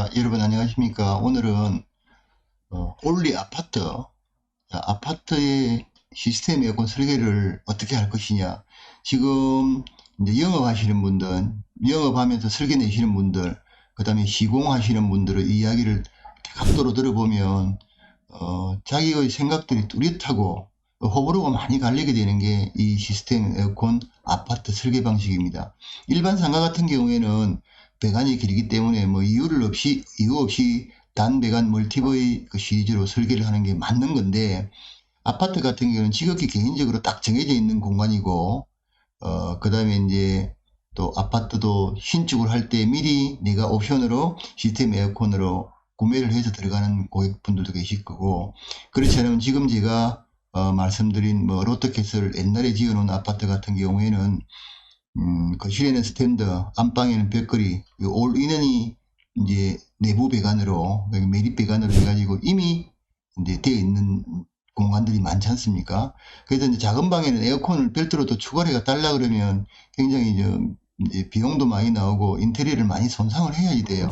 자, 여러분 안녕하십니까. 오늘은 올리 아파트, 자, 아파트의 시스템 에어컨 설계를 어떻게 할 것이냐. 지금 이제 영업하시는 분들, 영업하면서 설계 내시는 분들, 그 다음에 시공하시는 분들의 이야기를 각도로 들어보면 자기의 생각들이 뚜렷하고 호불호가 많이 갈리게 되는 게 이 시스템 에어컨 아파트 설계 방식입니다. 일반 상가 같은 경우에는 배관이 길기 때문에 뭐 이유 없이 단배관 멀티버의 그 시리즈로 설계를 하는 게 맞는 건데, 아파트 같은 경우는 지극히 개인적으로 딱 정해져 있는 공간이고, 그 다음에 이제 또 아파트도 신축을 할 때 미리 내가 옵션으로 시스템 에어컨으로 구매를 해서 들어가는 고객분들도 계실 거고, 그렇지 않으면 지금 제가 말씀드린 뭐 롯데캐슬 옛날에 지어놓은 아파트 같은 경우에는 거실에는 스탠드, 안방에는 벽걸이, 올인원이 이제 내부 배관으로, 매립 배관으로 해가지고 이미 이제 되어 있는 공간들이 많지 않습니까? 그래서 이제 작은 방에는 에어컨을 별도로 또 추가로 해가 달라 그러면 굉장히 이제 비용도 많이 나오고 인테리어를 많이 손상을 해야 돼요.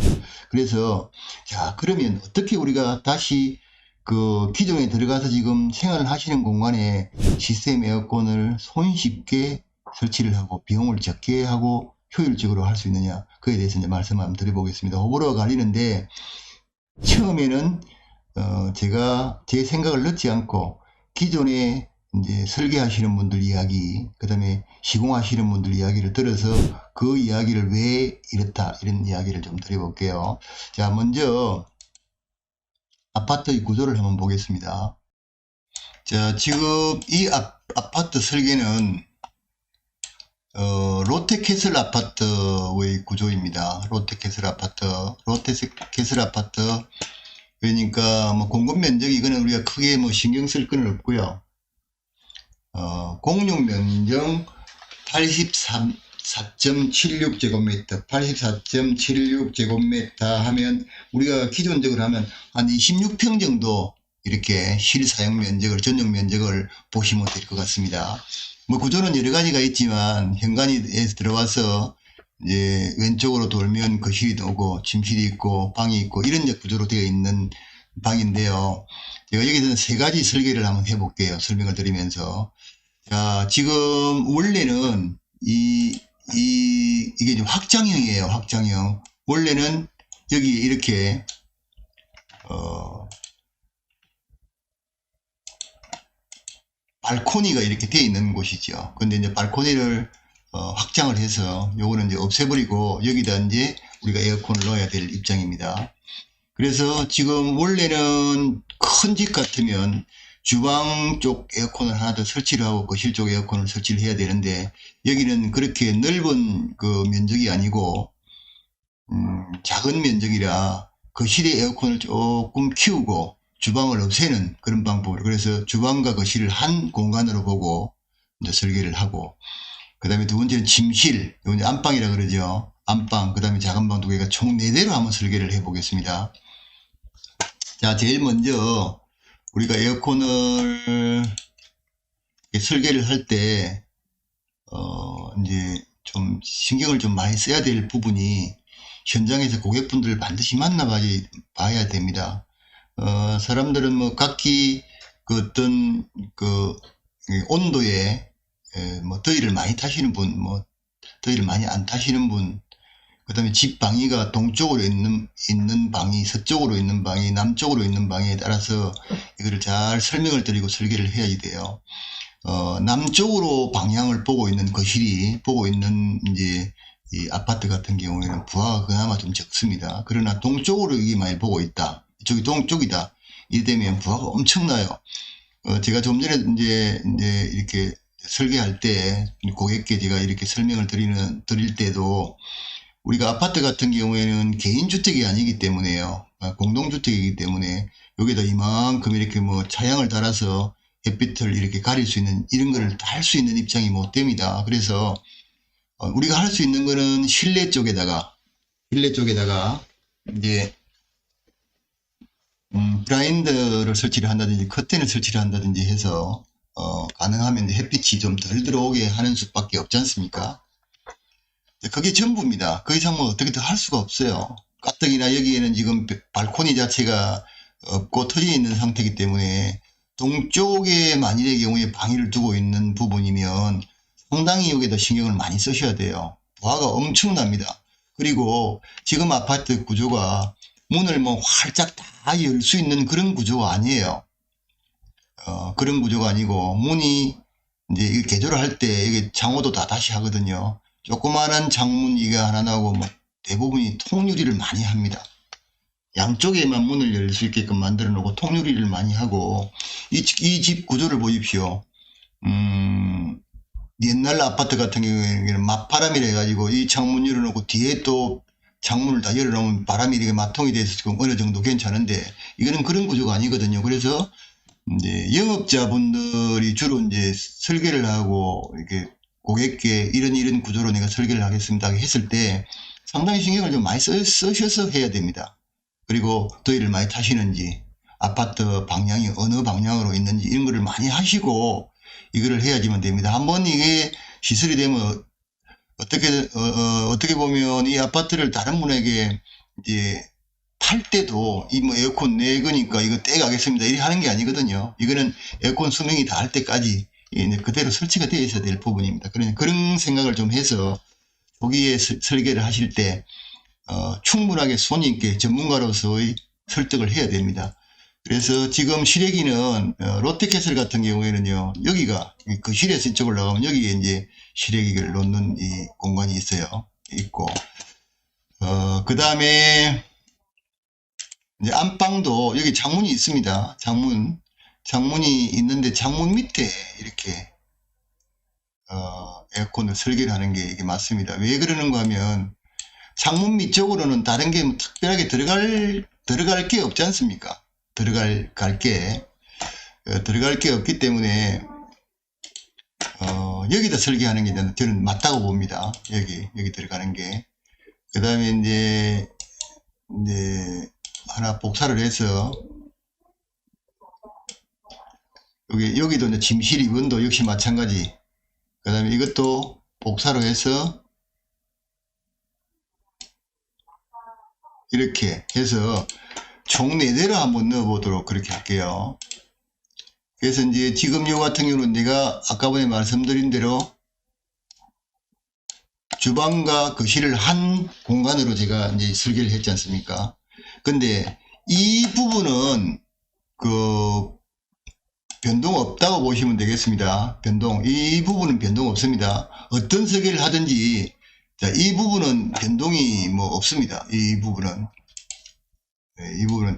그래서 자, 그러면 어떻게 우리가 다시 그 기존에 들어가서 지금 생활을 하시는 공간에 시스템 에어컨을 손쉽게 설치를 하고 비용을 적게 하고 효율적으로 할 수 있느냐, 그에 대해서 이제 말씀 한번 드려보겠습니다. 호불호가 갈리는데, 처음에는 제가 제 생각을 넣지 않고 기존에 이제 설계하시는 분들 이야기, 그 다음에 시공하시는 분들 이야기를 들어서 그 이야기를 왜 이렇다, 이런 이야기를 좀 드려볼게요. 자, 먼저 아파트의 구조를 한번 보겠습니다. 자, 지금 이 아파트 설계는 롯데캐슬 아파트의 구조입니다. 롯데캐슬 아파트, 그러니까 뭐 공급 면적, 이거는 우리가 크게 뭐 신경 쓸 건 없고요. 공용 면적 84.76제곱미터, 84.76제곱미터 하면 우리가 기존적으로 하면 한 26평 정도 이렇게 실사용 면적을, 전용 면적을 보시면 될 것 같습니다. 뭐 구조는 여러 가지가 있지만 현관에서 들어와서 이제 왼쪽으로 돌면 거실이 오고 침실이 있고 방이 있고 이런 구조로 되어 있는 방인데요. 제가 여기서는 세 가지 설계를 한번 해볼게요. 설명을 드리면서. 자, 지금 원래는 이게 좀 확장형이에요. 확장형. 원래는 여기 이렇게 발코니가 이렇게 되어 있는 곳이죠. 근데 이제 발코니를 확장을 해서 요거는 이제 없애버리고 여기다 이제 우리가 에어컨을 넣어야 될 입장입니다. 그래서 지금 원래는 큰 집 같으면 주방 쪽 에어컨을 하나 더 설치를 하고 거실 쪽 에어컨을 설치를 해야 되는데, 여기는 그렇게 넓은 그 면적이 아니고 작은 면적이라 거실의 에어컨을 조금 키우고 주방을 없애는 그런 방법으로, 그래서 주방과 거실을 한 공간으로 보고 이제 설계를 하고, 그 다음에 두 번째는 침실, 이건 이제 안방이라 그러죠. 안방, 그 다음에 작은 방 두 개가 총 4대로 한번 설계를 해 보겠습니다. 자, 제일 먼저 우리가 에어컨을 설계를 할 때 이제 좀 신경을 좀 많이 써야 될 부분이, 현장에서 고객분들을 반드시 만나봐야 됩니다. 사람들은 뭐 각기 그 어떤 그 온도에 뭐 더위를 많이 타시는 분, 뭐 더위를 많이 안 타시는 분, 그 다음에 집 방위가 동쪽으로 있는 방이, 서쪽으로 있는 방이, 남쪽으로 있는 방에 따라서 이거를 잘 설명을 드리고 설계를 해야 돼요. 남쪽으로 방향을 보고 있는 거실이, 보고 있는 이제 이 아파트 같은 경우에는 부하가 그나마 좀 적습니다. 그러나 동쪽으로 이게 많이 보고 있다, 이쪽이 동쪽이다, 이되면 부하가 엄청나요. 제가 좀 전에 이제 이렇게 설계할 때 고객께 제가 이렇게 설명을 드릴 때도, 우리가 아파트 같은 경우에는 개인주택이 아니기 때문에요. 공동주택이기 때문에 여기다 이만큼 이렇게 뭐 차양을 달아서 햇빛을 이렇게 가릴 수 있는 이런 거를 할 수 있는 입장이 못 됩니다. 그래서 우리가 할 수 있는 거는 실내 쪽에다가 이제 블라인드를 설치를 한다든지 커튼을 설치를 한다든지 해서 가능하면 햇빛이 좀 덜 들어오게 하는 수밖에 없지 않습니까? 그게 전부입니다. 그 이상 뭐 어떻게 더 할 수가 없어요. 가뜩이나 여기에는 지금 발코니 자체가 없고 터져 있는 상태이기 때문에 동쪽에 만일의 경우에 방위를 두고 있는 부분이면 상당히 여기다 신경을 많이 쓰셔야 돼요. 부하가 엄청납니다. 그리고 지금 아파트 구조가 문을 뭐 활짝 다 열 수 있는 그런 구조가 아니에요. 그런 구조가 아니고 문이 이제 개조를 할 때 이게 장호도 다 다시 하거든요. 조그마한 창문 이게 하나 나오고 뭐 대부분이 통유리를 많이 합니다. 양쪽에만 문을 열 수 있게끔 만들어 놓고 통유리를 많이 하고 이 집 구조를 보십시오. 옛날 아파트 같은 경우에는 맞바람이라 해가지고 이 창문 열어놓고 뒤에 또 창문을 다 열어놓으면 바람이 이렇게 마통이 돼서 지금 어느 정도 괜찮은데 이거는 그런 구조가 아니거든요. 그래서 이제 영업자분들이 주로 이제 설계를 하고 이렇게 고객께 이런 구조로 내가 설계를 하겠습니다 했을 때 상당히 신경을 좀 많이 쓰셔서 해야 됩니다. 그리고 더위를 많이 타시는지 아파트 방향이 어느 방향으로 있는지 이런 거를 많이 하시고 이거를 해야지만 됩니다. 한번 이게 시설이 되면 어떻게 보면 이 아파트를 다른 분에게 이제 팔 때도 이 뭐 에어컨 내 거니까 이거 떼가겠습니다 이렇게 하는 게 아니거든요. 이거는 에어컨 수명이 다 할 때까지 그대로 설치가 되어 있어야 될 부분입니다. 그런 생각을 좀 해서 초기에 설계를 하실 때 충분하게 손님께 전문가로서의 설득을 해야 됩니다. 그래서 지금 실외기는 롯데캐슬 같은 경우에는요 여기가 거실에서 이쪽으로 나가면 여기에 이제 실외기를 놓는 이 공간이 있고 그 다음에 이제 안방도 여기 창문이 있습니다. 창문이 있는데 창문 밑에 이렇게 에어컨을 설계를 하는 게 이게 맞습니다. 왜 그러는가 하면 창문 밑쪽으로는 다른 게 뭐 특별하게 들어갈 게 없지 않습니까? 들어갈 게 없기 때문에 여기다 설계하는 게 저는 맞다고 봅니다. 여기 들어가는 게. 그 다음에 이제 하나 복사를 해서 여기도 이제 침실 입원도 역시 마찬가지. 그 다음에 이것도 복사로 해서 이렇게 해서 총 4대로 한번 넣어보도록 그렇게 할게요. 그래서 이제 지금 요 같은 경우는 내가 아까 전에 말씀드린 대로 주방과 거실을 한 공간으로 제가 이제 설계를 했지 않습니까? 근데 이 부분은 변동 없다고 보시면 되겠습니다. 이 부분은 변동 없습니다. 어떤 설계를 하든지 자, 이 부분은 변동이 뭐 없습니다. 이 부분은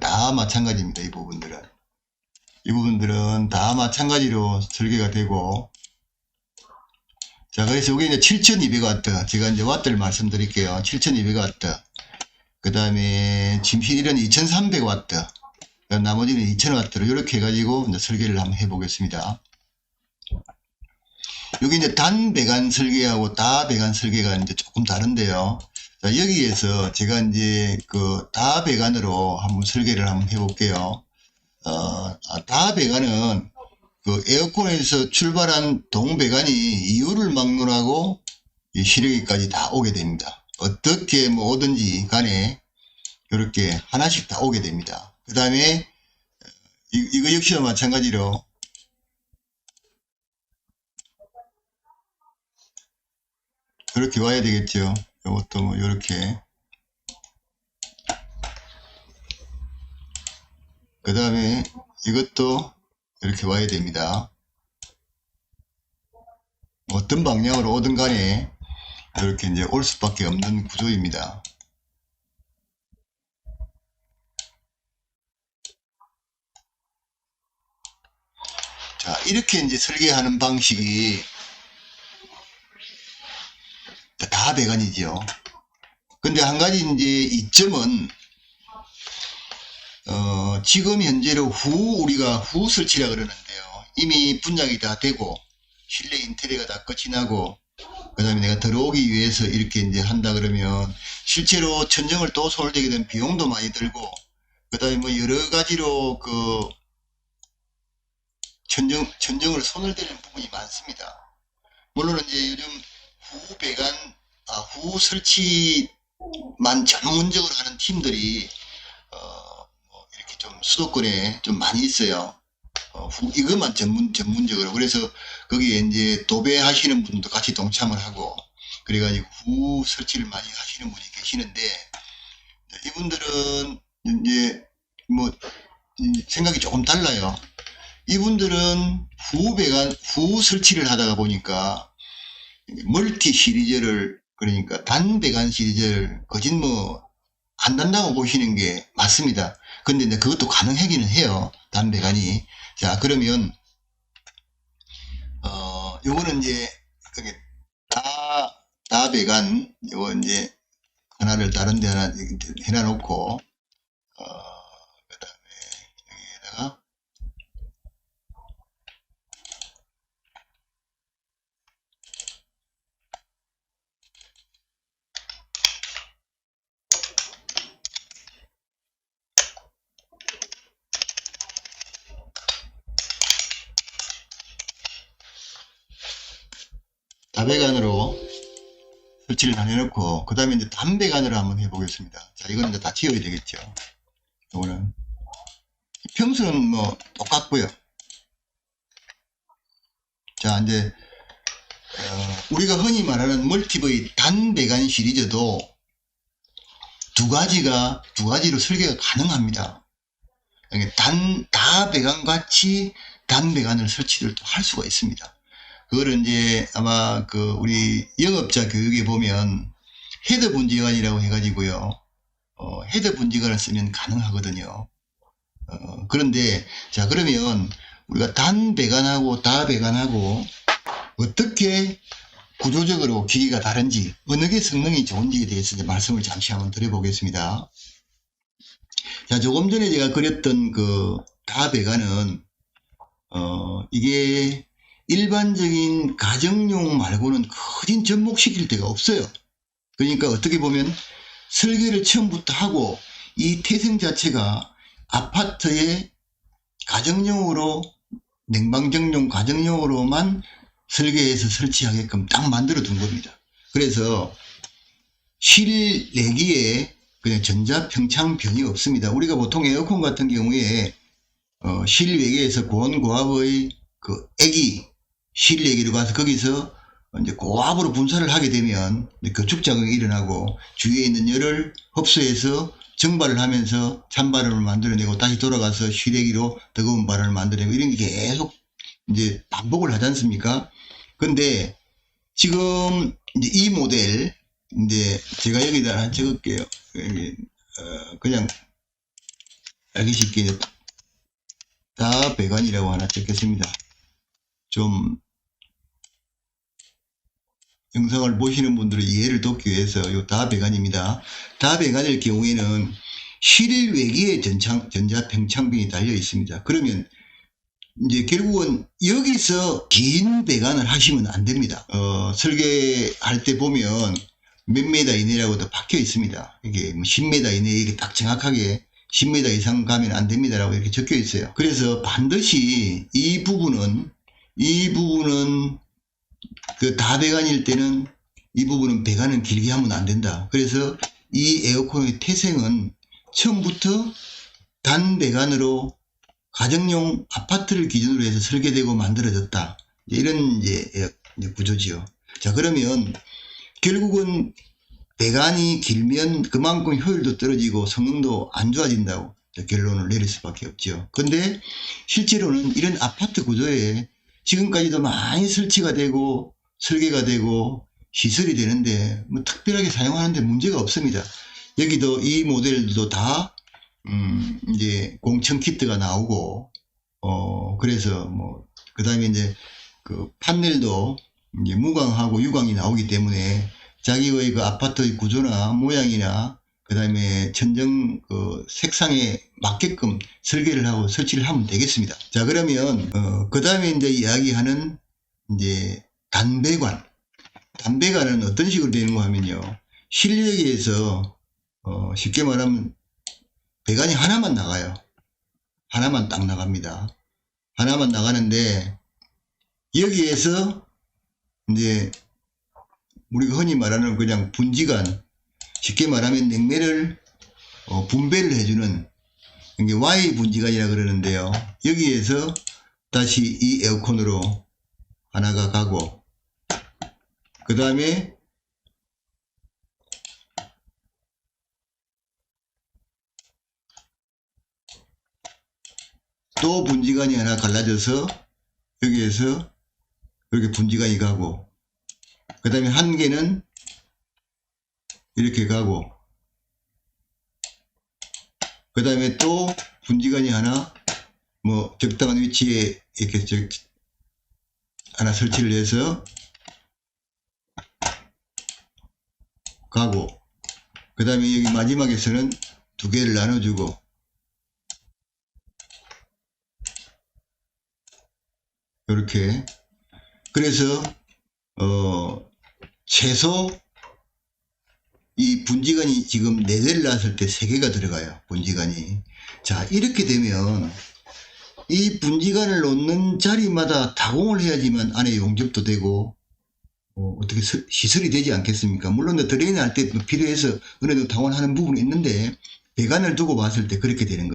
다 마찬가지입니다. 이 부분들은 다 마찬가지로 설계가 되고 자, 그래서 이게 이제 7200W 제가 이제 와트를 말씀드릴게요. 7200W 그 다음에 침실은 2300W 나머지는 2000W로 이렇게 해가지고 이제 설계를 한번 해보겠습니다. 여기 이제 단 배관 설계하고 다 배관 설계가 이제 조금 다른데요. 자, 여기에서 제가 이제 다 배관으로 한번 설계를 한번 해볼게요. 다 배관은 에어컨에서 출발한 동배관이 이유를 막론하고 실외기까지 다 오게 됩니다. 어떻게 뭐 오든지 간에 이렇게 하나씩 다 오게 됩니다. 그 다음에 이거 역시나 마찬가지로 이렇게 와야 되겠죠. 이것도 뭐 이렇게 그 다음에 이것도 이렇게 와야 됩니다. 어떤 방향으로 오든 간에 이렇게 이제 올 수밖에 없는 구조입니다. 자, 이렇게 이제 설계하는 방식이 다 배관이죠. 근데 한 가지 이제 이점은 지금 현재로 우리가 후 설치라 그러는데요. 이미 분양이 다 되고 실내 인테리어가 다 끝이 나고 그 다음에 내가 들어오기 위해서 이렇게 이제 한다 그러면 실제로 천정을 또 손을 대게 되면 비용도 많이 들고 그 다음에 뭐 여러 가지로 천정을 손을 대는 부분이 많습니다. 물론 이제 요즘 후 설치 전문적으로 하는 팀들이 뭐 이렇게 좀 수도권에 좀 많이 있어요. 이것만 전문적으로. 그래서 거기에 이제 도배하시는 분도 같이 동참을 하고, 그래가지고 후 설치를 많이 하시는 분이 계시는데, 이분들은 이제 뭐 생각이 조금 달라요. 이분들은 후 설치를 하다가 보니까 멀티 시리즈를, 그러니까 단배관 시리즈를 거짓 안 단다고 보시는 게 맞습니다. 근데 이제 그것도 가능하기는 해요. 단배관이. 자, 그러면 요거는 이제 그게 다배관 요거 이제 하나를 다른 데 하나 해놔 놓고, 그 다음에 여기에다가 다배관으로 설치를 안 해놓고, 그 다음에 이제 단배관으로 한번 해보겠습니다. 자, 이거는 이제 다 지워야 되겠죠. 요거는 평수는 뭐 똑같고요. 자, 이제 우리가 흔히 말하는 멀티브의 단배관 시리즈도 두 가지로 설계가 가능합니다. 다배관 같이 단배관을 설치를 또 할 수가 있습니다. 그거를 이제 아마 그 우리 영업자 교육에 보면 헤더 분지관이라고 해가지고요. 헤더 분지관을 쓰면 가능하거든요. 그런데 자, 그러면 우리가 단배관하고 다배관하고 어떻게 구조적으로 기기가 다른지, 어느 게 성능이 좋은지에 대해서 말씀을 잠시 한번 드려보겠습니다. 자, 조금 전에 제가 그렸던 그 다배관은 이게 일반적인 가정용 말고는 크진 접목시킬 데가 없어요. 그러니까 어떻게 보면 설계를 처음부터 하고 이 태생 자체가 아파트에 가정용으로, 냉방정용 가정용으로만 설계해서 설치하게끔 딱 만들어 둔 겁니다. 그래서 실내기에 그냥 전자평창변이 없습니다. 우리가 보통 에어컨 같은 경우에 실외기에서 고온고압의 그 액이 실외기로 가서 거기서 이제 고압으로 분사를 하게 되면 교축작용이 일어나고 주위에 있는 열을 흡수해서 증발을 하면서 찬바람을 만들어내고 다시 돌아가서 실외기로 뜨거운 바람을 만들어내고 이런 게 계속 이제 반복을 하지 않습니까? 근데 지금 이제 이 모델, 이제 제가 여기다 하나 적을게요. 그냥 알기 쉽게 다배관이라고 하나 적겠습니다. 좀 영상을 보시는 분들의 이해를 돕기 위해서 요 다배관입니다. 다배관일 경우에는 실외기에 전자팽창병이 달려 있습니다. 그러면 이제 결국은 여기서 긴 배관을 하시면 안 됩니다. 설계할 때 보면 몇 메다 이내라고도 박혀 있습니다. 이게 10m 이내에 이게 딱 정확하게 10m 이상 가면 안 됩니다라고 이렇게 적혀 있어요. 그래서 반드시 이 부분은 그 다배관일 때는 이 부분은 배관은 길게 하면 안 된다. 그래서 이 에어컨의 태생은 처음부터 단배관으로 가정용 아파트를 기준으로 해서 설계되고 만들어졌다. 이런 이제 구조지요. 자, 그러면 결국은 배관이 길면 그만큼 효율도 떨어지고 성능도 안 좋아진다고 결론을 내릴 수밖에 없죠. 근데 실제로는 이런 아파트 구조에 지금까지도 많이 설치가 되고 설계가 되고 시설이 되는데 뭐 특별하게 사용하는데 문제가 없습니다. 여기도 이 모델도 다 이제 공청 키트가 나오고, 그래서 그 다음에 이제 그 판넬도 이제 무광하고 유광이 나오기 때문에 자기의 그 아파트의 구조나 모양이나 그 다음에 천정 그 색상에 맞게끔 설계를 하고 설치를 하면 되겠습니다. 자, 그러면, 그 다음에 이제 이야기하는 이제 단배관은 어떤 식으로 되는가 하면요. 실외기에서, 쉽게 말하면 배관이 하나만 나가요. 하나만 딱 나갑니다. 하나만 나가는데 여기에서 이제 우리가 흔히 말하는 그냥 분지관, 쉽게 말하면 냉매를 분배를 해주는 이게 Y 분지관이라 그러는데요. 여기에서 다시 이 에어컨으로 하나가 가고, 그 다음에 또 분지관이 하나 갈라져서 여기에서 이렇게 분지관이 가고, 그 다음에 한 개는 이렇게 가고, 그 다음에 또 분지관이 하나 뭐 적당한 위치에 이렇게 하나 설치를 해서 가고, 그 다음에 여기 마지막에서는 두 개를 나눠주고, 이렇게. 그래서 최소 이 분지관이 지금 4대를 놨을 때 3개가 들어가요. 분지관이. 자, 이렇게 되면 이 분지관을 놓는 자리마다 타공을 해야지만 안에 용접도 되고 어떻게 시설이 되지 않겠습니까? 물론 드레인 할 때 필요해서 어느 정도 타공하는 부분이 있는데 배관을 두고 봤을 때 그렇게 되는 거예요.